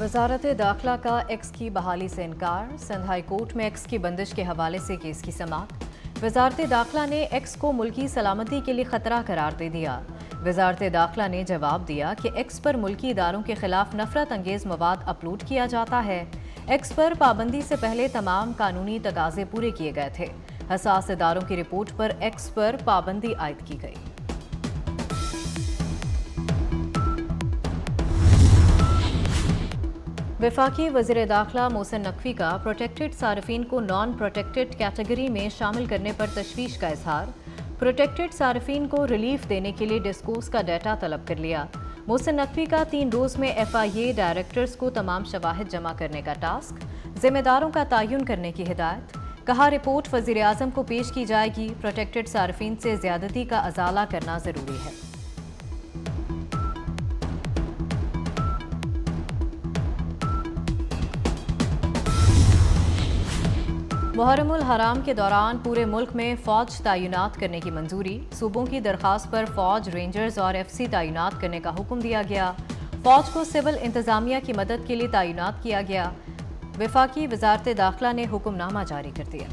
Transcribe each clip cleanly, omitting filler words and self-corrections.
वजारत दाखिला का एक्स की बहाली से इनकार। सिंध हाई कोर्ट में एक्स की बंदिश के हवाले से केस की समाअत। वजारत दाखिला ने एक्स को मुल्की सलामती के लिए खतरा करार दे दिया। वजारत दाखिला ने जवाब दिया कि एक्स पर मुल्की इदारों के खिलाफ नफरत अंगेज मवाद अपलोड किया जाता है। एक्स पर पाबंदी से पहले तमाम कानूनी तकाजे पूरे किए गए थे। हसास इदारों की रिपोर्ट पर एक्स पर पाबंदी आयद की गई। वफाकी वज़ीर दाखिला मोहसिन नकवी का प्रोटेक्टेड सार्फिन को नॉन प्रोटेक्टेड कैटेगरी में शामिल करने पर तशवीश का इजहार। प्रोटेक्टेड सार्फिन को रिलीफ देने के लिए डिस्कोर्स का डाटा तलब कर लिया। मोहसिन नकवी का 3 रोज़ में FIA डायरेक्टर्स को तमाम शवाहिद जमा करने का टास्क। जिम्मेदारों का तयन करने की हिदायत। कहा रिपोर्ट वज़ीर आज़म को पेश की जाएगी। प्रोटेक्टेड सार्फिन से ज़्यादती का अजाला करना ज़रूरी है। मुहर्रमुल हराम के दौरान पूरे मुल्क में फ़ौज तैनात करने की मंजूरी। सूबों की दरख्वास्त पर फ़ौज, रेंजर्स और FC तैनात करने का हुक्म दिया गया। फ़ौज को सिविल इंतज़ामिया की मदद के लिए तैनात किया गया। वफाकी वज़ारत दाखिला ने हुक्मनामा जारी कर दिया।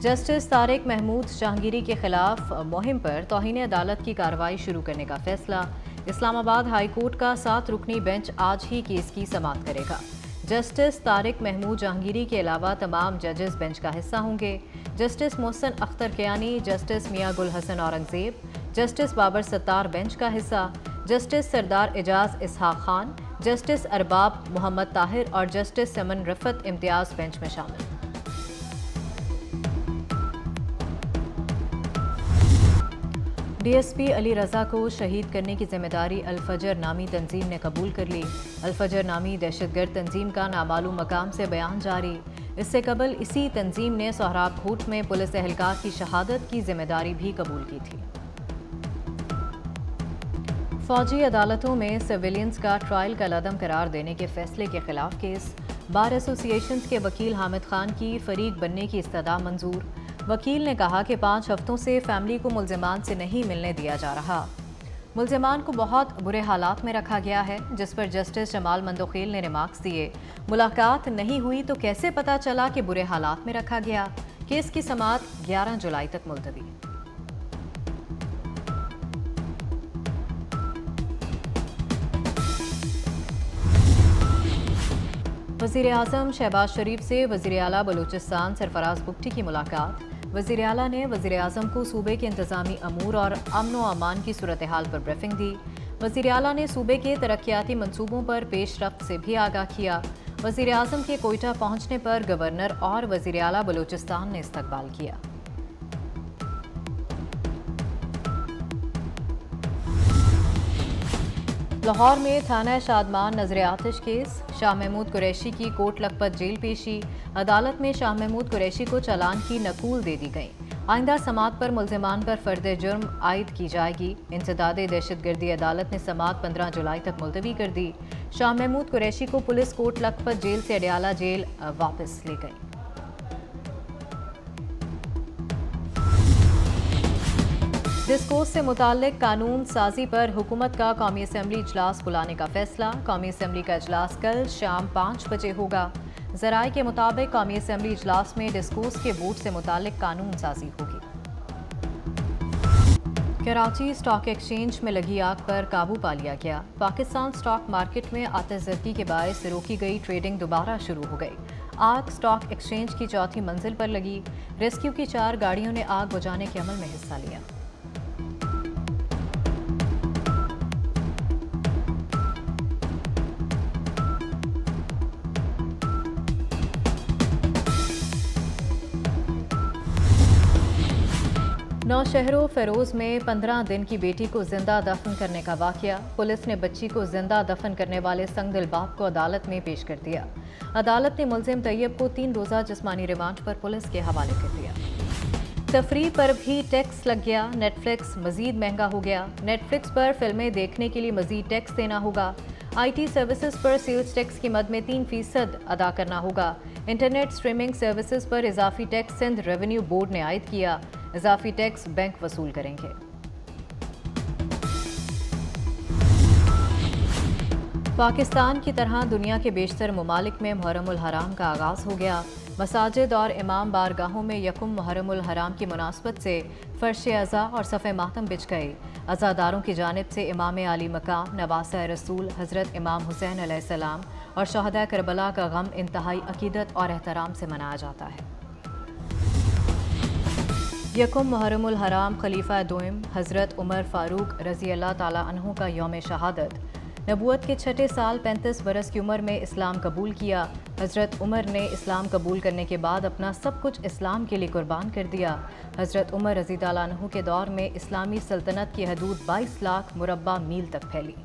जस्टिस तारिक महमूद जहांगीरी के खिलाफ मुहिम पर तौहीन अदालत की कार्रवाई शुरू करने का फैसला। इस्लामाबाद हाई कोर्ट का 7 रुकनी बेंच आज ही केस की समाअत करेगा। जस्टिस तारिक महमूद जहांगीरी के अलावा तमाम जजेस बेंच का हिस्सा होंगे। जस्टिस मोहसिन अख्तर कियानी, जस्टिस मियां गुल हसन औरंगजेब, जस्टिस बाबर सत्तार बेंच का हिस्सा, जस्टिस सरदार एजाज इसहाक खान, जस्टिस अरबाब मोहम्मद ताहिर और जस्टिस समन रफत इम्तियाज बेंच में शामिल। DSP अली रजा को शहीद करने की जिम्मेदारी अल-फजर नामी तंजीम ने कबूल कर ली। अल-फजर नामी दहशतगर्द तंजीम का नामालूम मकाम से बयान जारी। इससे कबल इसी तंजीम ने सोहराब कोट में पुलिस एहलकार की शहादत की जिम्मेदारी भी कबूल की थी। फौजी अदालतों में सिविलियंस का ट्रायल कलअदम करार देने के फैसले के खिलाफ केस। बार एसोसिएशन के वकील हामिद खान की फरीक बनने की इस्तदा मंजूर। वकील ने कहा कि 5 हफ्तों से फैमिली को मुल्जिमान से नहीं मिलने दिया जा रहा। मुल्जिमान को बहुत बुरे हालात में रखा गया है, जिस पर जस्टिस जमाल मंदोखेल ने रिमार्क्स दिए। मुलाकात नहीं हुई तो कैसे पता चला कि बुरे हालात में रखा गया। केस की समाअत 11 जुलाई तक मुलतवी। वज़ीर आज़म शहबाज शरीफ से वज़ीर आला बलूचिस्तान सरफराज बुगटी की मुलाकात। वज़ीर आला ने वज़ीर आज़म को सूबे के इंतज़ामी अमूर और अमन व अमान की सूरत हाल पर ब्रीफिंग दी। वज़ीर आला ने सूबे के तरक्याती मंसूबों पर पेशरफ्त से भी आगाह किया। वज़ीर आज़म के कोयटा पहुँचने पर गवर्नर और वज़ीर आला बलूचिस्तान ने इस्तकबाल किया। लाहौर में थाना शादमान नजर आतिश केस। शाह महमूद कुरैशी की कोट लखपत जेल पेशी। अदालत में शाह महमूद कुरैशी को चालान की नकूल दे दी गई। आइंदा समाअत पर मुल्जिमान पर फर्द जुर्म आयद की जाएगी। इंसदाद दहशतगर्दी अदालत ने समाअत 15 जुलाई तक मुलतवी कर दी। शाह महमूद कुरैशी को पुलिस कोट लखपत जेल से अडयाला जेल वापस ले गई। डिस्कोर्स से मुताल्लिक कानून साजी पर हुकूमत का कौमी असम्बली इजलास बुलाने का फैसला। कौमी असम्बली का इजलास कल शाम 5 बजे होगा। ज़राए के मुताबिक कौमी असम्बली इजलास में डिस्कोर्स के वोट से मुताल्लिक कानून साजी होगी। कराची स्टॉक एक्सचेंज में लगी आग पर काबू पा लिया गया। पाकिस्तान स्टॉक मार्केट में आतिशज़दी के बायस रोकी गई ट्रेडिंग दोबारा शुरू हो गई। आग स्टॉक एक्सचेंज की 4थी मंजिल पर लगी। रेस्क्यू की 4 गाड़ियों ने आग बुझाने के अमल में हिस्सा लिया। नौशहरों फेरोज में 15 दिन की बेटी को जिंदा दफन करने का वाकया। पुलिस ने बच्ची को जिंदा दफन करने वाले संगदिल बाप को अदालत में पेश कर दिया। अदालत ने मुलजिम तैयब को 3 रोज़ा जिस्मानी रिमांड पर पुलिस के हवाले कर दिया। तफरीह पर भी टैक्स लग गया। नेटफ्लिक्स मजीद महंगा हो गया। नेटफ्लिक्स पर फिल्में देखने के लिए मजीद टैक्स देना होगा। IT सर्विसेज पर सेल्स टैक्स की मद में 3% अदा करना होगा। इंटरनेट स्ट्रीमिंग सर्विसेज पर इजाफी टैक्स सिंध रेवेन्यू बोर्ड ने आयद किया। इजाफी टैक्स बैंक वसूल करेंगे। पाकिस्तान की तरह दुनिया के बेशतर ममालिक में मुहर्रमुल हराम का आगाज़ हो गया। मसाजिद और इमाम बारगाहों में यकुम मुहर्रमुल हराम की मुनासबत से फ़र्श अज़ा और सफ़े मातम बिछ गए। अज़ादारों की जानिब से इमाम आली मकाम नवासा रसूल हज़रत इमाम हुसैन अलैहिस्सलाम और शहदा करबला का गम इंतहाई अकीदत और एहतराम से मनाया जाता है। यकुम मुहर्रमुल हराम खलीफा दोइम हज़रत उमर फ़ारूक रज़ी अल्लाह ताला अन्हु का यौम शहादत। नबूवत के छठे साल 35 बरस की उम्र में इस्लाम कबूल किया। हज़रत उमर ने इस्लाम कबूल करने के बाद अपना सब कुछ इस्लाम के लिए कुर्बान कर दिया। हज़रत उमर रज़ी ताला अन्हु के दौर में इस्लामी सल्तनत की हदूद 22 लाख मुरब्बा मील तक फैली।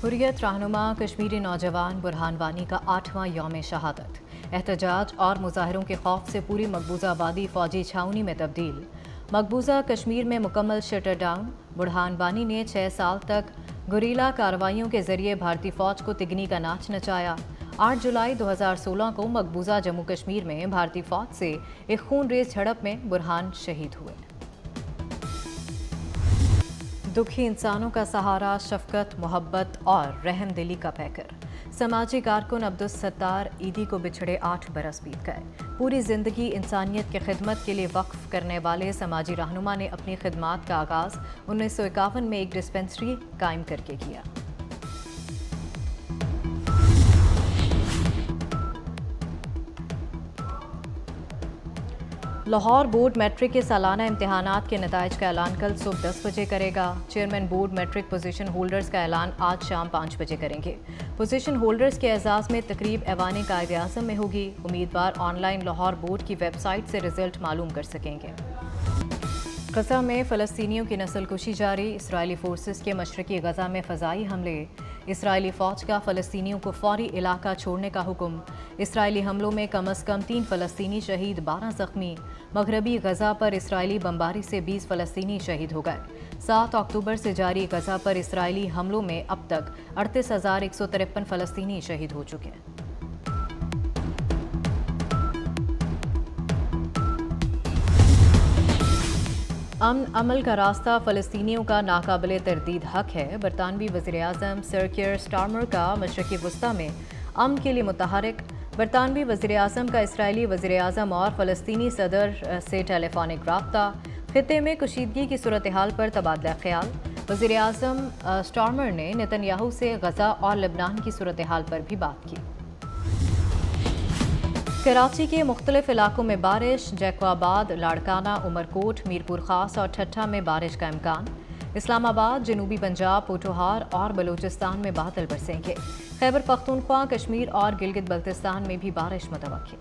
हुर्रियत रहनुमा कश्मीरी नौजवान बुरहान वानी का 8वां यौम शहादत। एहतजाज और मुजाहरों के खौफ से पूरी मकबूजा आबादी फौजी छावनी में तब्दील। मकबूजा कश्मीर में मुकम्मल शटर डाउन। बुरहान वानी ने 6 साल तक गुरीला कार्रवाइयों के जरिए भारतीय फौज को तिगनी का नाच नचाया। 8 जुलाई 2016 को मकबूजा जम्मू कश्मीर में भारतीय फौज से एक खूनरेज झड़प में बुरहान शहीद हुए। दुखी इंसानों का सहारा, शफकत, मोहब्बत और रहम दिली का पैकर। समाजी कारकुन अब्दुल सत्तार ईदी को बिछड़े 8 बरस बीत गए। पूरी ज़िंदगी इंसानियत की खिदमत के लिए वक्फ करने वाले समाजी रहनुमा ने अपनी खिदमात का आगाज़ 1951 में एक डिस्पेंसरी कायम करके किया। लाहौर बोर्ड मैट्रिक के सालाना इम्तिहानात के नताइज का ऐलान कल सुबह 10 बजे करेगा। Chairman board matric position holders का ऐलान आज शाम 5 बजे करेंगे। पोजीशन होल्डर्स के एजाज़ में तकरीब ऐवान कायद-ए-आज़म में होगी। उम्मीदवार ऑनलाइन लाहौर बोर्ड की वेबसाइट से रिजल्ट मालूम कर सकेंगे। गज़ा में फ़लस्तीनियों की नस्लकुशी जारी। इसराइली फोर्सेस के मशरक़ी गज़ा में फ़ज़ाई हमले। इसराइली फ़ौज का फ़लस्तीनियों को फ़ौरी इलाका छोड़ने का हुक्म। इसराइली हमलों में कम अज़ कम 3 फ़लस्तीनी शहीद, 12 ज़ख्मी। मगरबी गज़ा पर इसराइली बमबारी से 20 फ़लस्तीनी शहीद हो गए। 7 अक्टूबर से जारी गज़ा पर इसराइली हमलों में अब तक 38,153 फ़लस्तीनी शहीद हो चुके हैं। अमन अमल का रास्ता फ़लस्तीनियों का नाकाबिले तरदीद हक है। बरतानवी वज़ीर-ए-आज़म सर कीर स्टारमर का मशरक़ी वस्ता में अमन के लिए मुतहरिक। बरतानवी वज़ीर-ए-आज़म का इसराइली वज़ीर-ए-आज़म और फ़लस्तीनी सदर से टेलीफोनिक राब्ता। ख़ित्ते में कशीदगी की सूरत हाल पर तबादला ख्याल। वज़ीर-ए-आज़म स्टारमर ने नेतन्याहू से गज़ा और लबनान की सूरत हाल पर भी बात की। कराची के मुख्तलिफ इलाकों में बारिश। जैकोबाद, लाड़काना, उमरकोट, मीरपुर खास और ठट्ठा में बारिश का इम्कान। इस्लामाबाद, जनूबी पंजाब, पोठोहार और बलूचिस्तान में बादल बरसेंगे। खैबर पख्तूनख्वा, कश्मीर और गिलगित बल्तिस्तान में भी बारिश मुतवक्किल।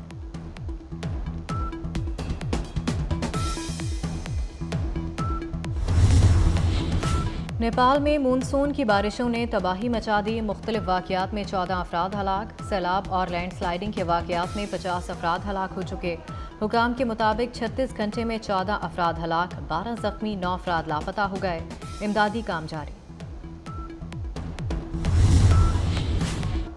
नेपाल में मानसून की बारिशों ने तबाही मचा दी। मुख्तलिफ वाक़यात में 14 अफराद हलाक। सैलाब और लैंडस्लाइडिंग के वाक़यात में 50 अफराद हलाक हो चुके। हुकाम के मुताबिक 36 घंटे में 14 अफराद हलाक, 12 ज़ख्मी, 9 अफराद लापता हो गए। इमदादी काम जारी।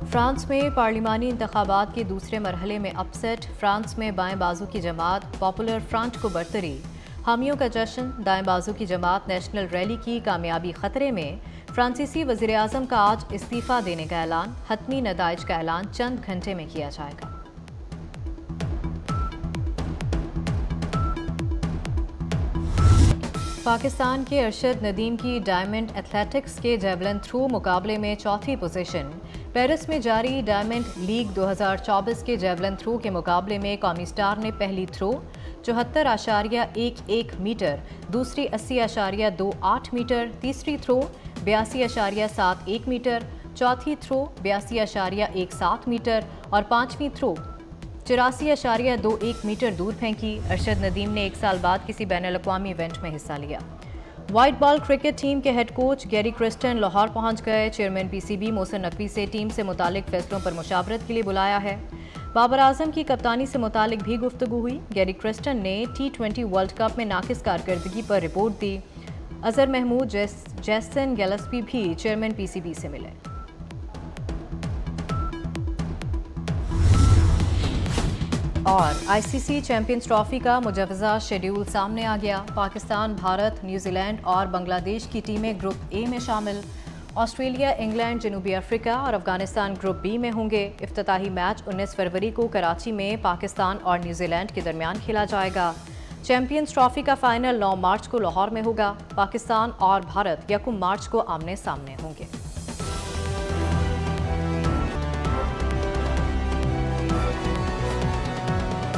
फ्रांस में पार्लिमानी इंतखाबात के दूसरे मरहले में अपसेट। फ्रांस में बाएं बाजू की जमात पॉपुलर फ्रंट को बरतरी। हामियों का जश्न। दाएं बाजू की जमात नेशनल रैली की कामयाबी खतरे में। फ्रांसीसी वज़ीर-ए-आज़म का आज इस्तीफ़ा देने का ऐलान। हतमी नताइज का ऐलान चंद घंटे में किया जाएगा। पाकिस्तान के अरशद नदीम की डायमंड एथलेटिक्स के जेवलिन थ्रो मुकाबले में चौथी पोजीशन। पेरिस में जारी डायमंड लीग 2024 के जेवलिन थ्रो के मुकाबले में कौमी स्टार ने पहली थ्रो 74.11 मीटर, दूसरी 80.28 मीटर, तीसरी थ्रो 82.71 मीटर, चौथी थ्रो 82.17 मीटर और पांचवी थ्रो 84.21 मीटर दूर फेंकी। अरशद नदीम ने 1 साल बाद किसी बैनुल-अक़वामी इवेंट में हिस्सा लिया। वाइट बॉल क्रिकेट टीम के head coach Gary Kristen Lahore पहुंच गए। चेयरमैन पीसीबी मोहसिन नकवी से टीम से मुतालिक फैसलों पर मुशावरत के लिए बुलाया है। बाबर आजम की कप्तानी से मुतालिक भी गुफ्तगू हुई। गैरी क्रिस्टन ने T20 वर्ल्ड कप में नाकिस कारकर्दगी पर रिपोर्ट दी। अजहर महमूद, जैसन गैलस्पी भी चेयरमैन पीसीबी से मिले। اور ICC چیمپئنز ٹرافی کا مجوزہ شیڈیول سامنے آ گیا۔ پاکستان، بھارت، نیوزی لینڈ اور بنگلہ دیش کی ٹیمیں گروپ اے میں شامل۔ آسٹریلیا، انگلینڈ، جنوبی افریقہ اور افغانستان گروپ بی میں ہوں گے۔ افتتاحی میچ 19 فروری کو کراچی میں پاکستان اور نیوزی لینڈ کے درمیان کھیلا جائے گا۔ چیمپئنز ٹرافی کا فائنل 9 مارچ کو لاہور میں ہوگا۔ پاکستان اور بھارت 1 مارچ کو آمنے سامنے ہوں گے۔